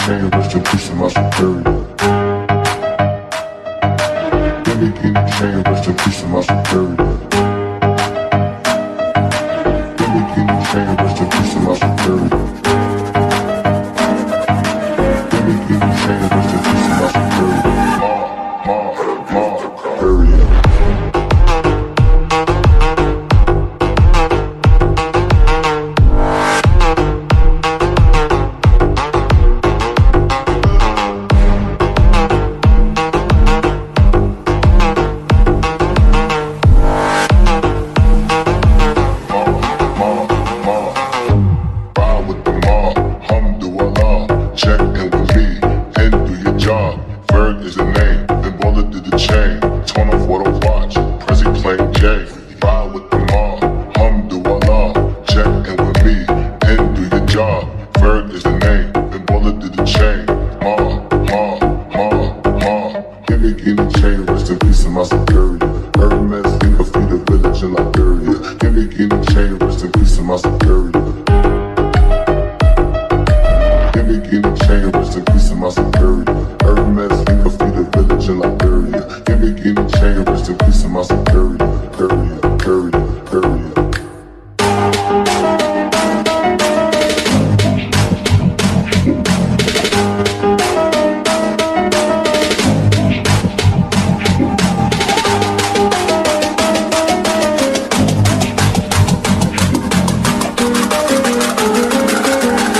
chain, rest in peace to my superior. Give me guinea chain, rest in peace to my superior. Give me guinea chain, rest in peace to my superior. Give me guinea chain, rest in peace to my superior. Superior. Check in with me and do your job. Ferg is the name, then bullet did the chain. Torn off what I watch, Prezi playing J. Ride with the mob, alhamdulillah. Check in with me and do your job. Ferg is the name, then bullet did the chain. Give me guinea chain, rest in peace to my superior. Hermes, think of feed a village in Liberia. Give me guinea chain, rest in peace to my superior. Give me guinea chain, rest in peace to my superior. Hermes, think of feed a village in Liberia. Give me guinea chain, rest in peace to my superior.